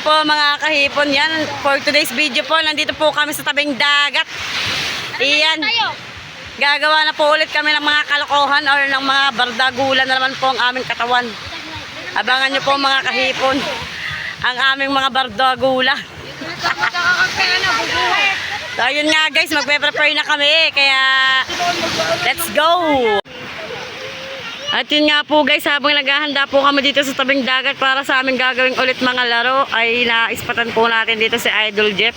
Ayun po mga kahipon yan. For today's video po, nandito po kami sa tabing dagat. Iyan. Gagawa na po ulit kami ng mga kalokohan or ng mga bardagulan na naman po ang aming katawan. Abangan nyo po mga kahipon ang aming mga bardagula. So ayun nga guys, magpe-prepare na kami. Kaya let's go! At yun nga po guys, habang naghahanda po kami dito sa tabing dagat para sa aming gagawing ulit mga laro, ay naispatan po natin dito si Idol Jeff.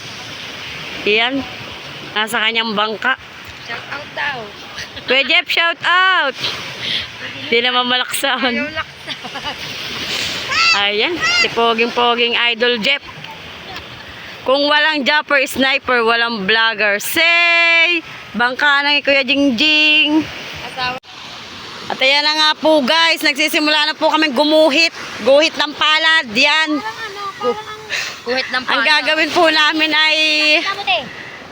Iyan, nasa kanyang bangka. Shout out daw. Kuya Jeff, shout out! Hindi naman malaksan. Ayan, si poging-poging Idol Jeff. Kung walang jumper, sniper, walang vlogger. Say! Bangka ng Kuya Jingjing. At ayan na nga po guys, nagsisimula na po kami gumuhit. Guhit ng palad, yan. Guhit ng Ang gagawin po namin ay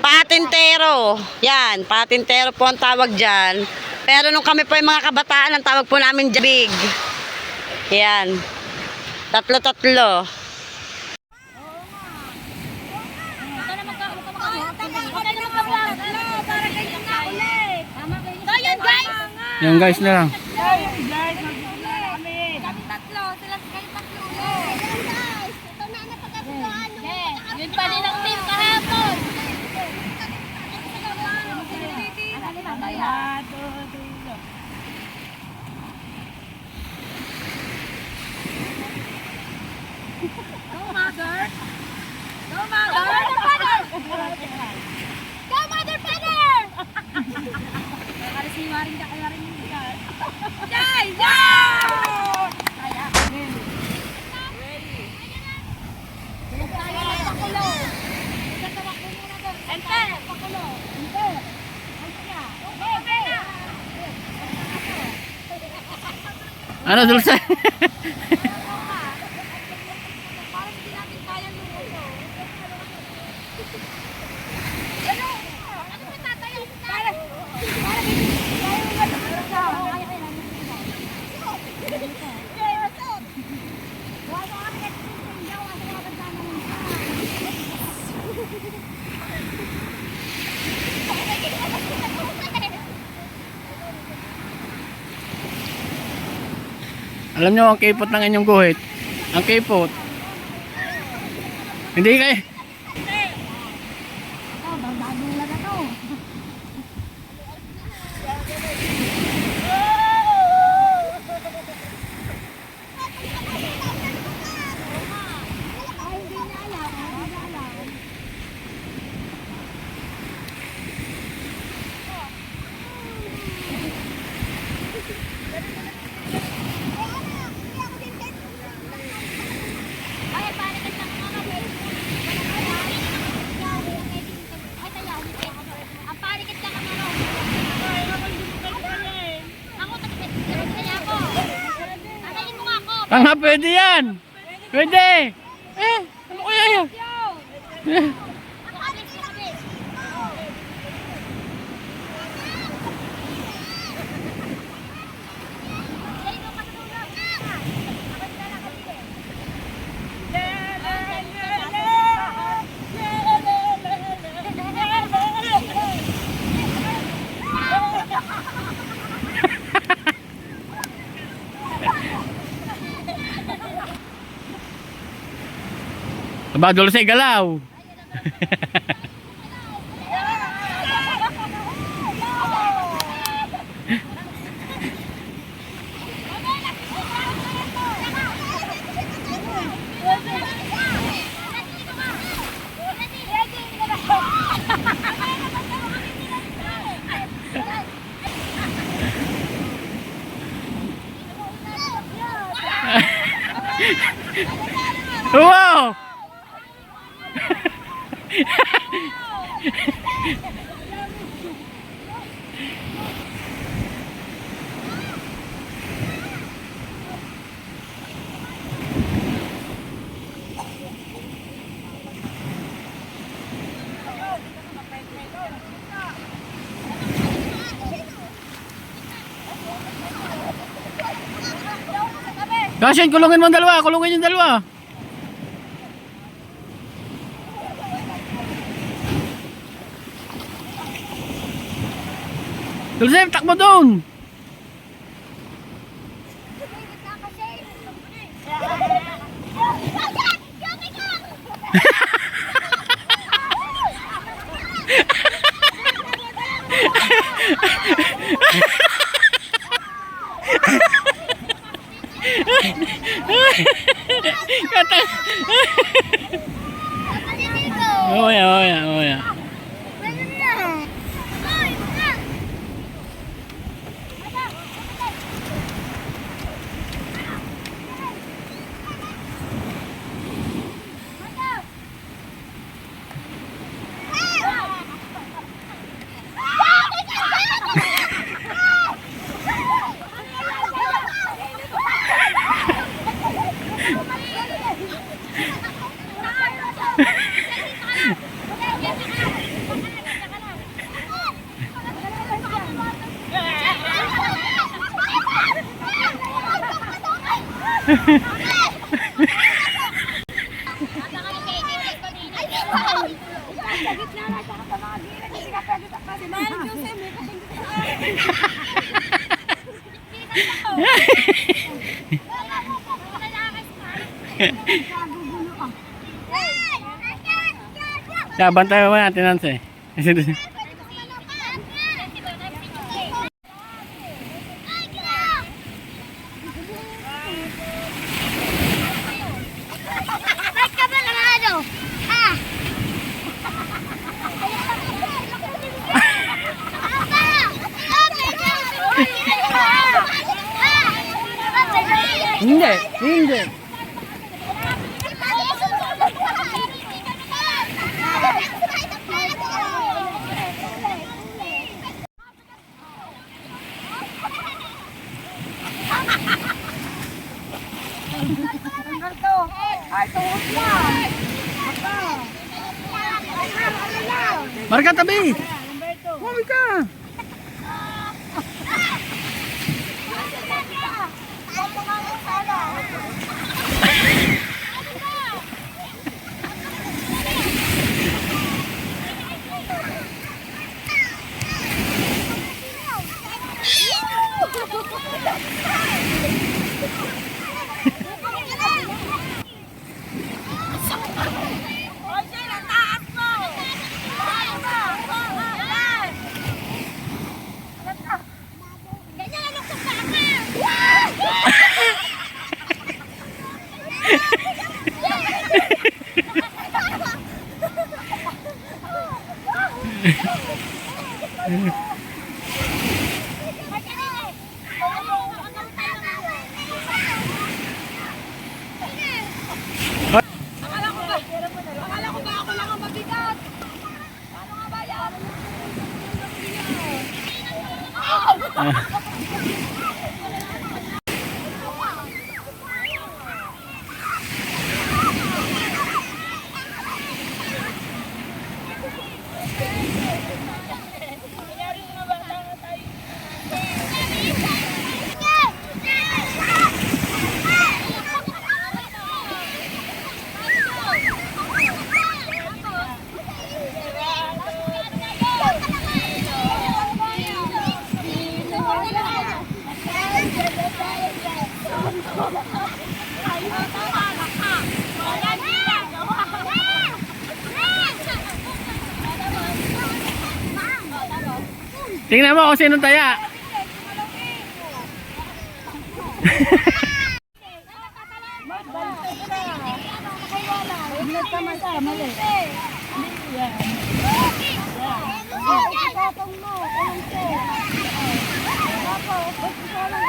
patintero. Yan, patintero po ang tawag dyan. Pero nung kami po yung mga kabataan, ang tawag po namin jabig. Yan. Tatlo-tatlo. Yan guys na lang. Kami tatlo, sila kayo tatlo. Guys, ito na napagkatuloan. Yun pa din ang team kahapon. Go mother! Go mother! Go mother father! Kaya si Maring ka kaya rin yung bigat. Jai! Jai! Kaya. Ready. Kaya pakulo. Tatawak mo muna doon. Ente! Pakulo. Ente! Ano dulce? Parang hindi natin kaya lumulo. Ano ba tatayo? Parang Alam nyo ang kipot ng inyong guhit. Ang kipot. Hindi kayo. Tanga, pwede yan. Pwede. Ano kaya yan? Aba, dulce, galaw. Wow! Kasyan, kulungin mo ang dalawa, kulungin yung dalawa. Dulce, takbo doon. Kata. Oh ya, oh ya, oh ya. Ya, bantay mo natin Nancy. Hindi, hindi. Marka tabi. Huwag ka. Akala ko ba ako lang ang mabigat? Paano nga ba yan? Tingnan mo kung sino taya.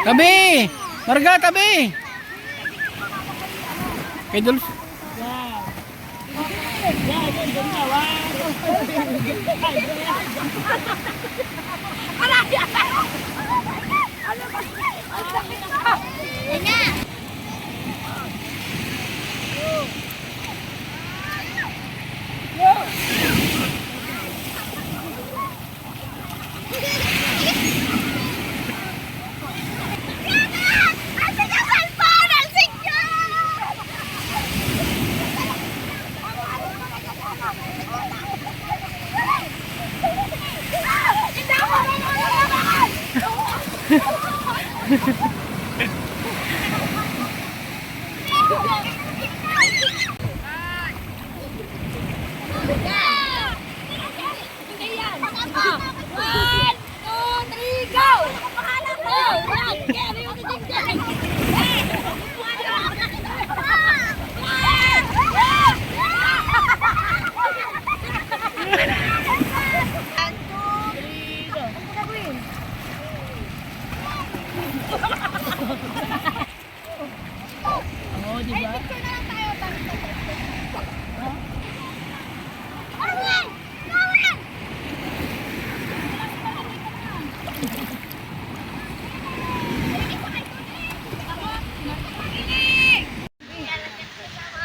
Tabi! Marga, tabi! Kay Dulce. Hindi ako Hindi yan. 1, 2, 3, go! Go! Run! Carry mo si Jingjing! Oo, di ba?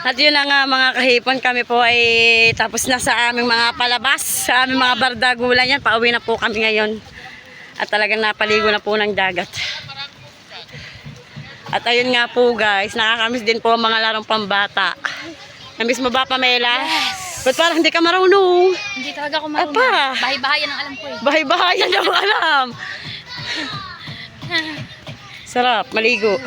At yun na nga mga kahipon, kami po ay tapos na sa aming mga palabas, sa aming mga bardagulan yan. Pauwi na po kami ngayon. At talagang napaligo na po ng dagat. At ayun nga po guys, nakakamiss din po ang mga larong pambata. Namiss mo ba, Pamela? Yes. Ba't parang hindi ka marunong? Hindi talaga ako marunong. Apa? Bahay-bahayan ang alam ko eh. Bahay-bahayan na alam. Sarap, maligo.